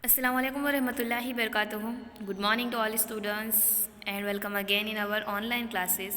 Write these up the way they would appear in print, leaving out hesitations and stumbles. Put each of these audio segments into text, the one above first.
Assalamu alaikum warahmatullahi wabarakatuh. Good morning to all students and welcome again in our online classes.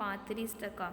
35%,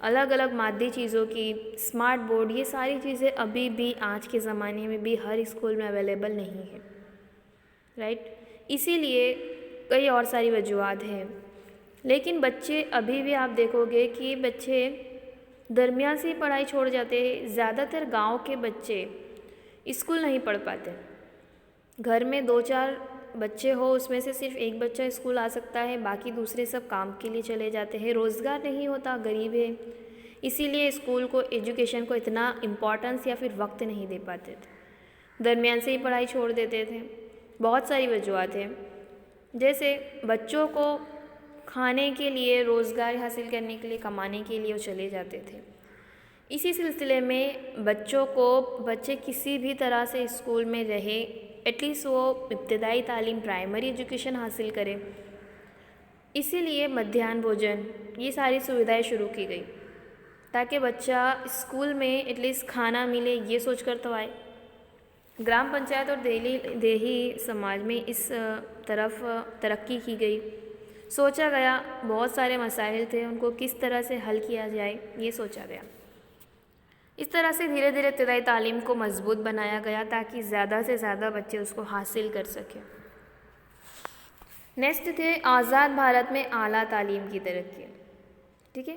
الگ الگ مادی چیزوں کی، smart board, یہ ساری چیزیں ابھی بھی آج کے زمانے میں بھی ہر اسکول میں اویلیبل نہیں ہے، رائٹ؟ اسی لیے کئی اور ساری وجوہات ہیں، لیکن بچے ابھی بھی آپ دیکھو گے کہ بچے درمیان سے ہی پڑھائی چھوڑ جاتے ہیں۔ زیادہ تر گاؤں کے بچے اسکول نہیں پڑھ پاتے، گھر میں 2-4 بچے ہو، اس میں سے صرف ایک بچہ اسکول آ سکتا ہے، باقی دوسرے سب کام کے لیے چلے جاتے ہیں، روزگار نہیں ہوتا، غریب ہے، اسی لیے اسکول کو، ایجوکیشن کو اتنا امپورٹنس یا پھر وقت نہیں دے پاتے تھے، درمیان سے ہی پڑھائی چھوڑ دیتے تھے۔ بہت ساری وجوہات ہیں، جیسے بچوں کو کھانے کے لیے، روزگار حاصل کرنے کے لیے، کمانے کے لیے وہ چلے جاتے تھے۔ اسی سلسلے میں بچے کسی بھی طرح سے اسکول میں رہے، ایٹ لیسٹ وہ ابتدائی تعلیم، پرائمری ایجوکیشن حاصل کرے، اسی لیے مدھیان بھوجن، یہ ساری سویدھائیں شروع کی گئی تاکہ بچہ اسکول میں ایٹ لیسٹ کھانا ملے، یہ سوچ کر تو آئے۔ گرام پنچایت اور دیہی سماج میں اس طرف ترقی کی گئی، سوچا گیا، بہت سارے مسائل تھے، ان کو کس طرح سے حل کیا جائے، یہ سوچا گیا۔ اس طرح سے دھیرے دھیرے ابتدائی تعلیم کو مضبوط بنایا گیا تاکہ زیادہ سے زیادہ بچے اس کو حاصل کر سکیں۔ نیکسٹ تھے آزاد بھارت میں اعلیٰ تعلیم کی ترقی، ٹھیک ہے،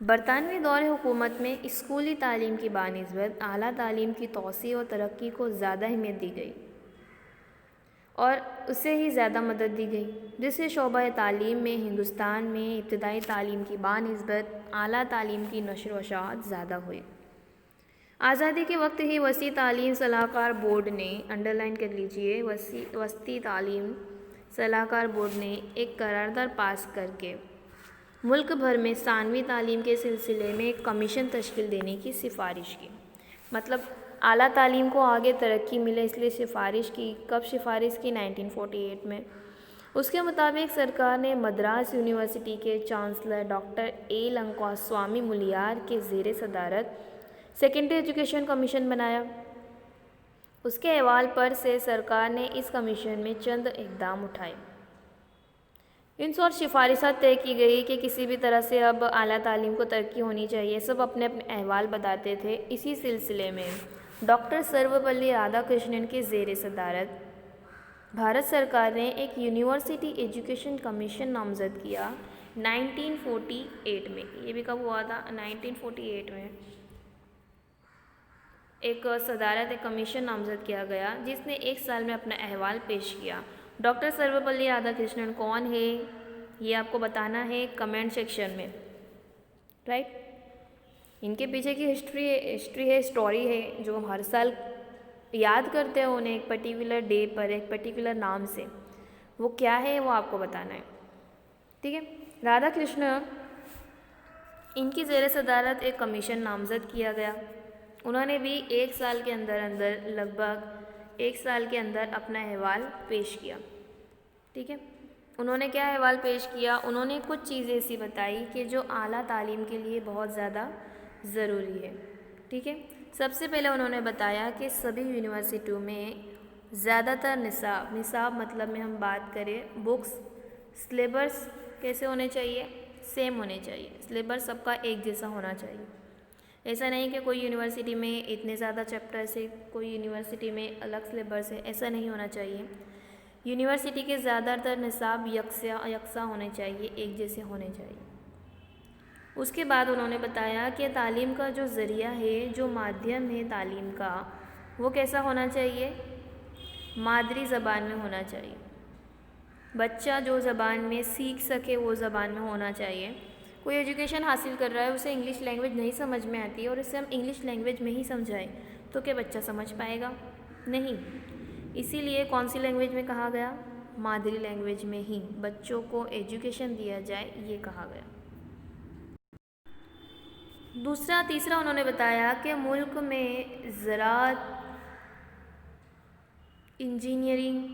برطانوی دور حکومت میں اسکولی تعلیم کی بنسبت اعلیٰ تعلیم کی توسیع اور ترقی کو زیادہ اہمیت دی گئی اور اسے ہی زیادہ مدد دی گئی، جس سے شعبہ تعلیم میں ہندوستان میں ابتدائی تعلیم کی بنسبت اعلیٰ تعلیم کی نشر و اشاعت زیادہ ہوئی۔ آزادی کے وقت ہی وسیع تعلیم صلاح کار بورڈ نے، انڈرلائن کر لیجئے، وسطی تعلیم صلاح کار بورڈ نے ایک قرارداد پاس کر کے ملک بھر میں ثانوی تعلیم کے سلسلے میں ایک کمیشن تشکیل دینے کی سفارش کی۔ مطلب اعلیٰ تعلیم کو آگے ترقی ملے، اس لیے سفارش کی۔ کب سفارش کی؟ 1948 میں۔ اس کے مطابق سرکار نے مدراس یونیورسٹی کے chancellor doctor A Lanka Swami Mudaliar کے زیر صدارت سیکنڈری ایجوکیشن کمیشن بنایا۔ اس کے احوال پر سے سرکار نے اس کمیشن میں چند اقدام اٹھائے۔ ان سے اور سفارشات طے کی گئی کہ کسی بھی طرح سے اب اعلیٰ تعلیم کو ترقی ہونی چاہیے، سب اپنے اپنے احوال بتاتے تھے۔ اسی سلسلے میں ڈاکٹر سروپلی رادھا کرشنن کے زیر صدارت بھارت سرکار نے ایک یونیورسٹی ایجوکیشن کمیشن نامزد کیا 1948 میں۔ یہ بھی کب ہوا تھا؟ 1948 میں ایک صدارت ایک کمیشن نامزد کیا گیا جس نے 1 سال میں اپنا احوال پیش کیا۔ ڈاکٹر سروپلی رادھا کرشنن کون ہے یہ آپ کو بتانا ہے کمنٹ سیکشن میں، رائٹ؟ ان کے پیچھے کی ہسٹری ہے، اسٹوری ہے، جو ہم ہر سال یاد کرتے ہیں انہیں ایک پرٹیکولر ڈے پر، ایک پرٹیکولر نام سے، وہ کیا ہے وہ آپ کو بتانا ہے، ٹھیک ہے؟ رادھا کرشنن، ان کی زیر صدارت ایک کمیشن نامزد کیا گیا۔ انہوں نے بھی 1 سال کے اندر لگ بھگ 1 سال کے اندر اپنا احوال پیش کیا، ٹھیک ہے؟ انہوں نے کیا احوال پیش کیا؟ انہوں نے کچھ چیزیں ایسی بتائی کہ جو اعلیٰ تعلیم کے لیے بہت زیادہ ضروری ہے، ٹھیک ہے؟ سب سے پہلے انہوں نے بتایا کہ سبھی یونیورسٹیوں میں زیادہ تر نصاب مطلب میں ہم بات کریں بکس، سلیبس کیسے ہونے چاہیے؟ سیم ہونے چاہیے، سلیبس سب کا ایک جیسا ہونا چاہیے۔ ایسا نہیں کہ کوئی یونیورسٹی میں اتنے زیادہ چیپٹرس ہے، کوئی یونیورسٹی میں الگ سلیبس ہے، ایسا نہیں ہونا چاہیے۔ یونیورسٹی کے زیادہ تر نصاب یکساں ہونے چاہیے، ایک جیسے ہونے چاہیے۔ اس کے بعد انہوں نے بتایا کہ تعلیم کا جو ذریعہ ہے، جو مادھیم ہے تعلیم کا، وہ کیسا ہونا چاہیے؟ مادری زبان میں ہونا چاہیے۔ بچہ جو زبان میں سیکھ سکے وہ زبان میں ہونا چاہیے۔ کوئی ایجوکیشن حاصل کر رہا ہے، اسے انگلش لینگویج نہیں سمجھ میں آتی اور اسے ہم انگلش لینگویج میں ہی سمجھائیں تو کیا بچہ سمجھ پائے گا؟ نہیں۔ اسی لیے کون سی لینگویج میں کہا گیا؟ مادری لینگویج میں ہی بچوں کو ایجوکیشن دیا جائے، یہ کہا گیا۔ تیسرا انہوں نے بتایا کہ ملک میں زراعت، انجینئرنگ،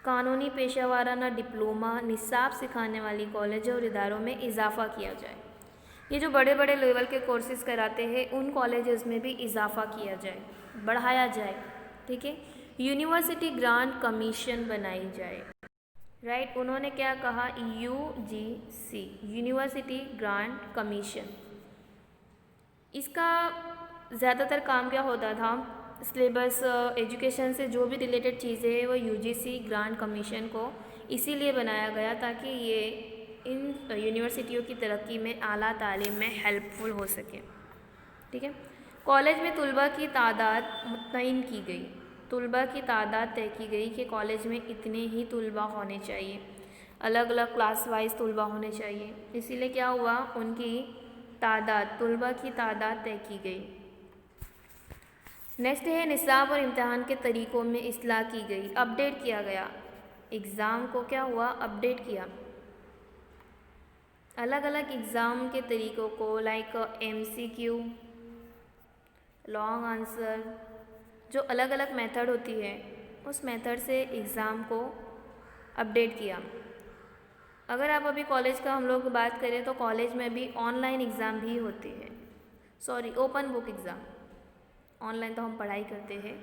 قانونی پیشہ ورانہ ڈپلومہ، نصاب سکھانے والی کالجوں اور اداروں میں اضافہ کیا جائے۔ یہ جو بڑے بڑے لیول کے کورسز کراتے ہیں ان کالجز میں بھی اضافہ کیا جائے، بڑھایا جائے، ٹھیک ہے؟ یونیورسٹی گرانٹ کمیشن بنائی جائے. رائٹ, انہوں نے کیا کہا؟ UGC University Grant Commission. اس کا زیادہ تر کام کیا ہوتا تھا؟ سلیبس ایجوکیشن سے جو بھی ریلیٹڈ چیزیں ہیں وہ UGC گرانٹ کمیشن کو اسی لیے بنایا گیا تاکہ یہ ان یونیورسٹیوں کی ترقی میں اعلیٰ تعلیم میں ہیلپ فل ہو سکے. ٹھیک ہے. کالج میں طلباء کی تعداد متعین کی گئی. طلباء کی تعداد طے کی گئی کہ کالج میں اتنے ہی طلباء ہونے چاہیے, الگ الگ کلاس وائز طلباء ہونے چاہیے. اسی لیے کیا ہوا, ان کی تعداد, طلباء کی تعداد طے کی گئی. نیکسٹ ہے نصاب اور امتحان کے طریقوں میں اصلاح کی گئی, اپڈیٹ کیا گیا. ایگزام کو کیا ہوا؟ اپڈیٹ کیا. الگ الگ ایگزام کے طریقوں کو لائک MCQ, لانگ آنسر, جو الگ الگ میتھڈ ہوتی ہے اس میتھڈ سے ایگزام کو اپڈیٹ کیا. اگر آپ ابھی کالج کا ہم لوگ بات کریں تو کالج میں بھی آن لائن ایگزام بھی ہوتے ہیں, open book exam. On line تو ہم پڑھائی کرتے ہیں,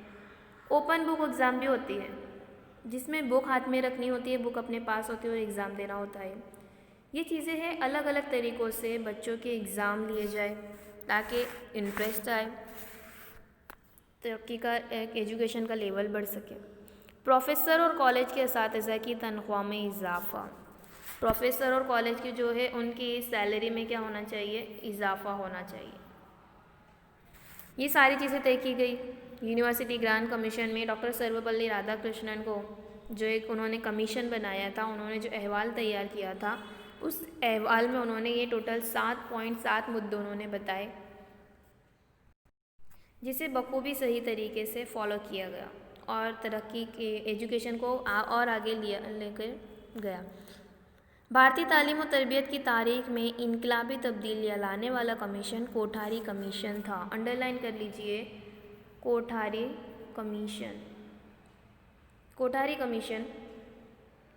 اوپن بک ایگزام بھی ہوتی ہے جس میں بک ہاتھ میں رکھنی ہوتی ہے, بک اپنے پاس ہوتی ہے اور ایگزام دینا ہوتا ہے. یہ چیزیں ہیں, الگ الگ طریقوں سے بچوں کے ایگزام لیے جائے تاکہ انٹرسٹ آئے, ترقی کا ایک ایجوکیشن کا لیول بڑھ سکے. پروفیسر اور کالج کے اساتذہ کی تنخواہ میں اضافہ. پروفیسر اور کالج کی جو ہے ان کی سیلری میں کیا ہونا چاہیے؟ اضافہ ہونا چاہیے. یہ ساری چیزیں طے کی گئی. یونیورسٹی گرانٹ کمیشن میں ڈاکٹر سروپلی رادھا کرشنن کو جو ایک انہوں نے کمیشن بنایا تھا, انہوں نے جو احوال تیار کیا تھا اس احوال میں انہوں نے یہ ٹوٹل 7.7 مدعے انہوں نے بتائے جسے بخوبی صحیح طریقے سے فالو کیا گیا اور ترقی کے ایجوکیشن کو اور آگے لے کر گیا. بھارتی تعلیم و تربیت کی تاریخ میں انقلابی تبدیلیاں لانے والا کمیشن کوٹھاری کمیشن تھا. انڈر لائن کر لیجئے, کوٹھاری کمیشن. کوٹھاری کمیشن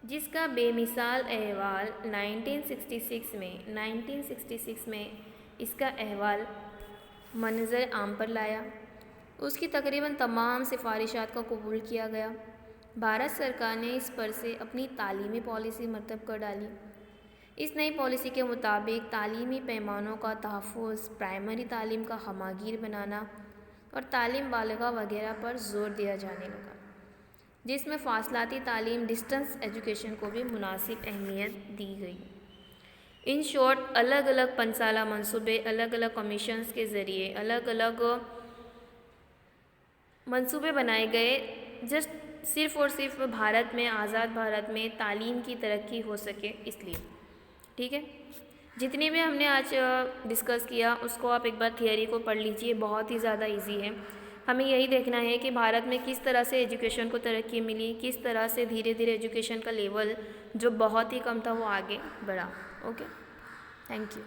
جس کا بے مثال احوال 1966 میں اس کا احوال منظر عام پر لایا. اس کی تقریباً تمام سفارشات کو قبول کیا گیا. بھارت سرکار نے اس پر سے اپنی تعلیمی پالیسی مرتب کر ڈالی. اس نئی پالیسی کے مطابق تعلیمی پیمانوں کا تحفظ, پرائمری تعلیم کا ہمہ گیر بنانا اور تعلیم بالغہ وغیرہ پر زور دیا جانے لگا, جس میں فاصلاتی تعلیم ڈسٹنس ایجوکیشن کو بھی مناسب اہمیت دی گئی. ان شارٹ, الگ الگ 5 سالہ منصوبے الگ الگ کمیشنز کے ذریعے الگ الگ منصوبے بنائے گئے, جسٹ صرف اور صرف بھارت میں, آزاد بھارت میں تعلیم کی ترقی ہو سکے اس لیے. ٹھیک ہے. جتنی بھی ہم نے آج ڈسکس کیا اس کو آپ ایک بار تھیوری کو پڑھ لیجئے, بہت ہی زیادہ ایزی ہے. ہمیں یہی دیکھنا ہے کہ بھارت میں کس طرح سے ایجوکیشن کو ترقی ملی, کس طرح سے دھیرے دھیرے ایجوکیشن کا لیول جو بہت ہی کم تھا وہ آگے بڑھا. Okay, thank you.